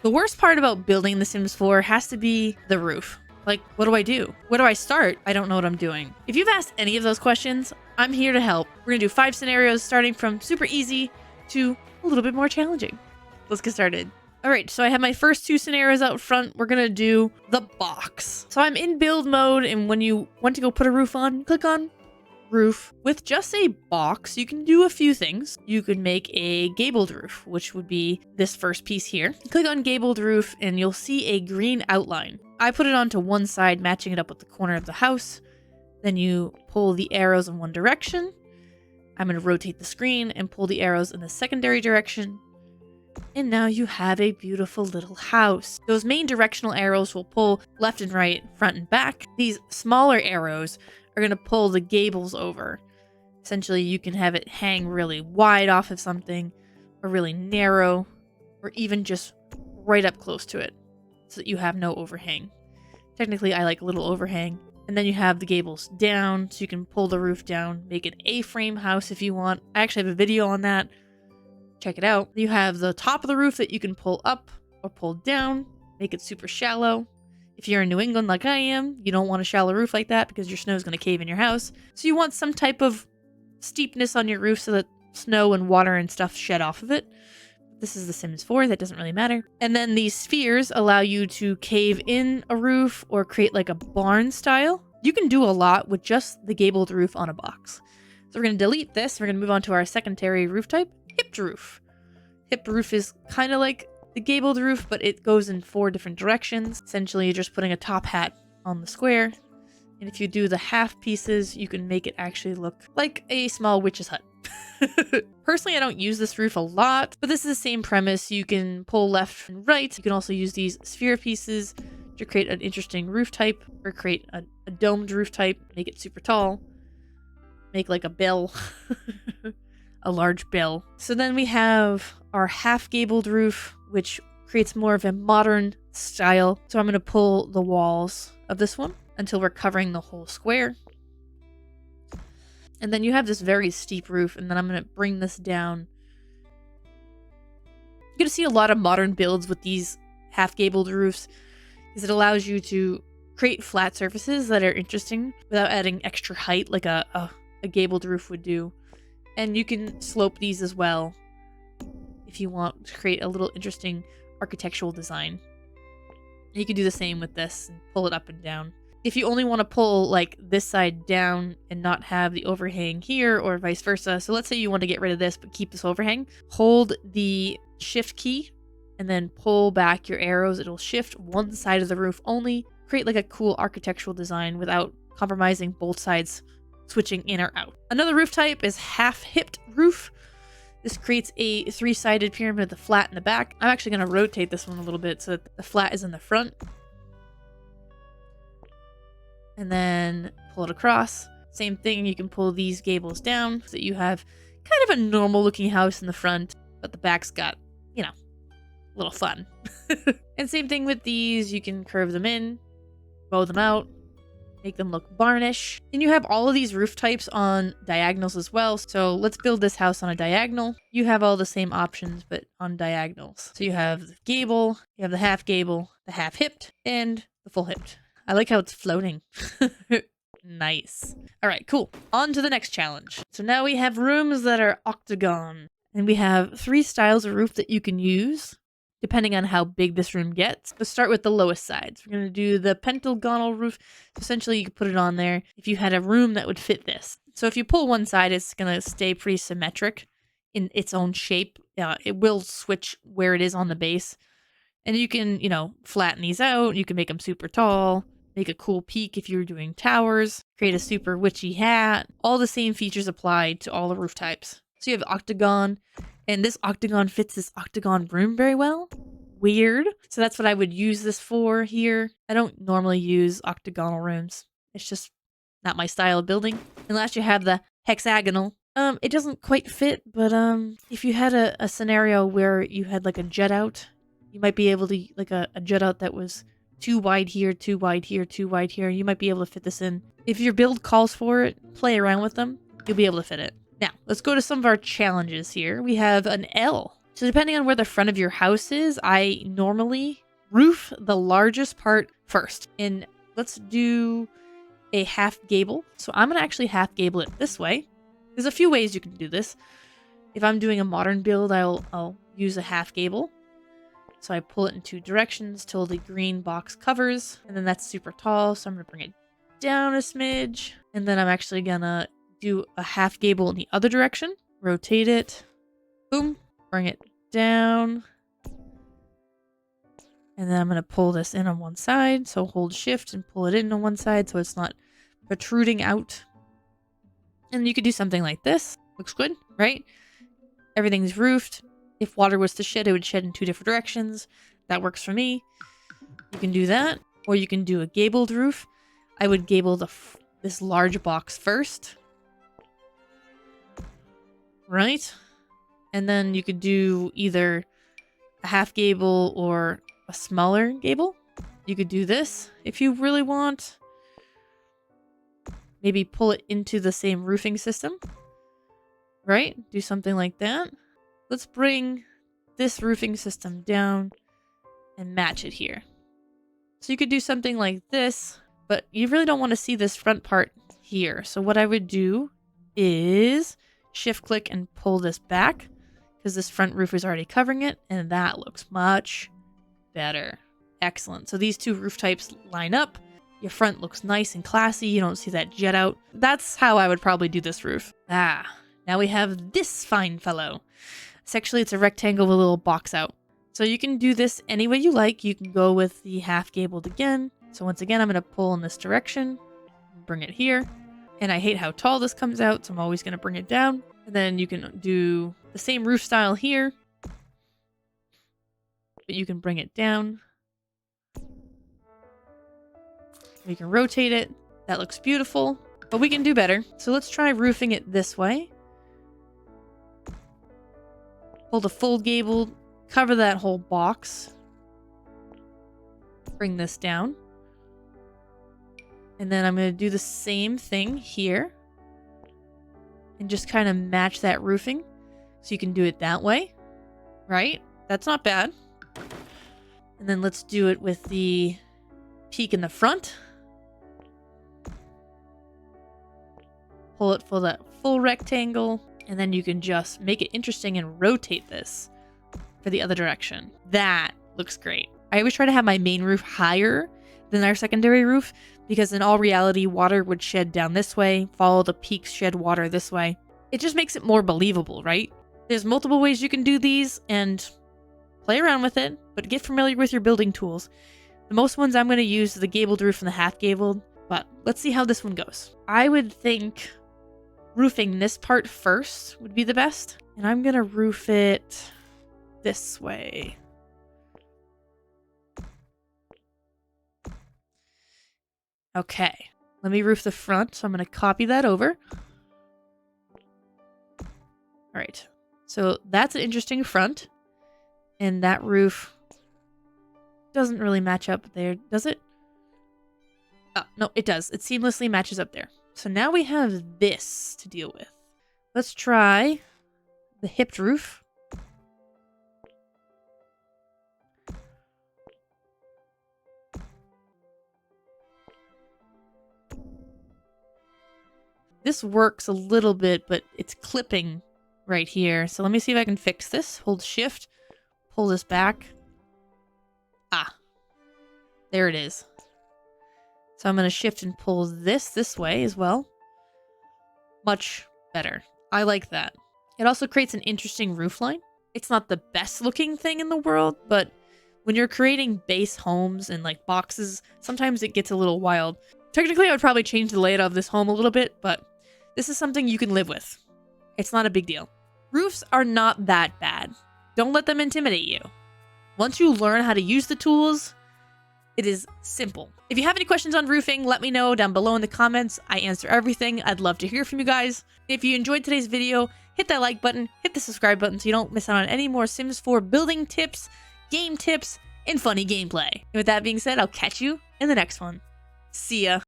The worst part about building The Sims 4 has to be the roof. Like, what do I do? Where do I start? I don't know what I'm doing. If you've asked any of those questions, I'm here to help. We're gonna do 5 scenarios starting from super easy to a little bit more challenging. Let's get started. All right, so I have my first 2 scenarios out front. We're gonna do the box. So I'm in build mode, and when you want to go put a roof on, click on roof. With just a box, you can do a few things. You could make a gabled roof, which would be this first piece here. Click on gabled roof and you'll see a green outline. I put it onto one side, matching it up with the corner of the house. Then you pull the arrows in one direction. I'm going to rotate the screen and pull the arrows in the secondary direction. And now you have a beautiful little house. Those main directional arrows will pull left and right, front and back. These smaller arrows are going to pull the gables over. Essentially, you can have it hang really wide off of something, or really narrow, or even just right up close to it, so that you have no overhang. Technically, I like a little overhang. And then you have the gables down, so you can pull the roof down, make an A-frame house if you want. I actually have a video on that. Check it out. You have the top of the roof that you can pull up or pull down, make it super shallow. If you're in New England like I am, you don't want a shallow roof like that because your snow is going to cave in your house. So you want some type of steepness on your roof so that snow and water and stuff shed off of it. This is The Sims 4, that doesn't really matter. And then these spheres allow you to cave in a roof or create like a barn style. You can do a lot with just the gabled roof on a box. So we're going to delete this. We're going to move on to our secondary roof type, hipped roof. Hipped roof is kind of like the gabled roof, but it goes in 4 different directions. Essentially, you're just putting a top hat on the square. And if you do the half pieces, you can make it actually look like a small witch's hut. Personally, I don't use this roof a lot, but this is the same premise. You can pull left and right. You can also use these sphere pieces to create an interesting roof type, or create a domed roof type, make it super tall, make like a bell, a large bell. So then we have our half gabled roof, which creates more of a modern style. So I'm going to pull the walls of this one until we're covering the whole square. And then you have this very steep roof, and then I'm going to bring this down. You're going to see a lot of modern builds with these half gabled roofs, because it allows you to create flat surfaces that are interesting without adding extra height like a gabled roof would do. And you can slope these as well if you want to create a little interesting architectural design. You can do the same with this and pull it up and down. If you only want to pull like this side down and not have the overhang here, or vice versa. So let's say you want to get rid of this but keep this overhang. Hold the shift key and then pull back your arrows. It'll shift one side of the roof only. Create like a cool architectural design without compromising both sides switching in or out. Another roof type is half hipped roof. This creates a 3-sided pyramid with the flat in the back. I'm actually going to rotate this one a little bit so that the flat is in the front. And then pull it across. Same thing, you can pull these gables down so that you have kind of a normal looking house in the front, but the back's got, you know, a little fun. And same thing with these, you can curve them in, bow them out, make them look barnish. And you have all of these roof types on diagonals as well. So let's build this house on a diagonal. You have all the same options, but on diagonals. So you have the gable, you have the half hipped, and the full hipped. I like how it's floating. Nice. All right, cool. On to the next challenge. So now we have rooms that are octagon. And we have 3 styles of roof that you can use, depending on how big this room gets. Let's start with the lowest sides. We're going to do the pentagonal roof. Essentially, you can put it on there if you had a room that would fit this. So if you pull one side, it's going to stay pretty symmetric in its own shape. It will switch where it is on the base. And you can, you know, flatten these out. You can make them super tall. Make a cool peak if you're doing towers. Create a super witchy hat. All the same features apply to all the roof types. So you have octagon. And this octagon fits this octagon room very well. Weird. So that's what I would use this for here. I don't normally use octagonal rooms. It's just not my style of building. And last you have the hexagonal. It doesn't quite fit, but if you had a scenario where you had like a jut out, you might be able to, like a jut out that was too wide here, too wide here, too wide here. You might be able to fit this in. If your build calls for it, play around with them. You'll be able to fit it. Now, let's go to some of our challenges here. We have an L. So depending on where the front of your house is, I normally roof the largest part first. And let's do a half gable. So I'm going to actually half gable it this way. There's a few ways you can do this. If I'm doing a modern build, I'll use a half gable. So I pull it in 2 directions till the green box covers. And then that's super tall. So I'm going to bring it down a smidge. And then I'm actually going to do a half gable in the other direction. Rotate it. Boom. Bring it down. And then I'm going to pull this in on one side. So hold shift and pull it in on one side so it's not protruding out. And you could do something like this. Looks good, right? Everything's roofed. If water was to shed, it would shed in 2 different directions. That works for me. You can do that. Or you can do a gabled roof. I would gable this large box first. Right? And then you could do either a half gable or a smaller gable. You could do this if you really want. Maybe pull it into the same roofing system. Right? Do something like that. Let's bring this roofing system down and match it here. So you could do something like this, but you really don't want to see this front part here. So what I would do is shift click and pull this back because this front roof is already covering it, and that looks much better. Excellent. So these 2 roof types line up. Your front looks nice and classy. You don't see that jet out. That's how I would probably do this roof. Now we have this fine fellow. Actually, it's a rectangle with a little box out. So you can do this any way you like. You can go with the half gabled again. So once again, I'm going to pull in this direction, bring it here. And I hate how tall this comes out, so I'm always going to bring it down. And then you can do the same roof style here, but you can bring it down. We can rotate it. That looks beautiful, but we can do better. So let's try roofing it this way. Pull the full gable, cover that whole box. Bring this down. And then I'm going to do the same thing here. And just kind of match that roofing. So you can do it that way. Right? That's not bad. And then let's do it with the peak in the front. Pull it for that full rectangle. And then you can just make it interesting and rotate this for the other direction. That looks great. I always try to have my main roof higher than our secondary roof because in all reality, water would shed down this way, follow the peaks, shed water this way. It just makes it more believable, right? There's multiple ways you can do these and play around with it, but get familiar with your building tools. The most ones I'm going to use is the gabled roof and the half gabled, but let's see how this one goes. I would think roofing this part first would be the best. And I'm going to roof it this way. Okay, let me roof the front. So I'm going to copy that over. All right, so that's an interesting front. And that roof doesn't really match up there, does it? Oh, no, it does. It seamlessly matches up there. So now we have this to deal with. Let's try the hipped roof. This works a little bit, but it's clipping right here. So let me see if I can fix this. Hold shift, pull this back. There it is. So I'm going to shift and pull this way as well. Much better. I like that. It also creates an interesting roof line. It's not the best looking thing in the world, but when you're creating base homes and like boxes, sometimes it gets a little wild. Technically, I would probably change the layout of this home a little bit, but this is something you can live with. It's not a big deal. Roofs are not that bad. Don't let them intimidate you. Once you learn how to use the tools, it is simple. If you have any questions on roofing, let me know down below in the comments. I answer everything. I'd love to hear from you guys. If you enjoyed today's video, hit that like button, hit the subscribe button so you don't miss out on any more Sims 4 building tips, game tips, and funny gameplay. And with that being said, I'll catch you in the next one. See ya.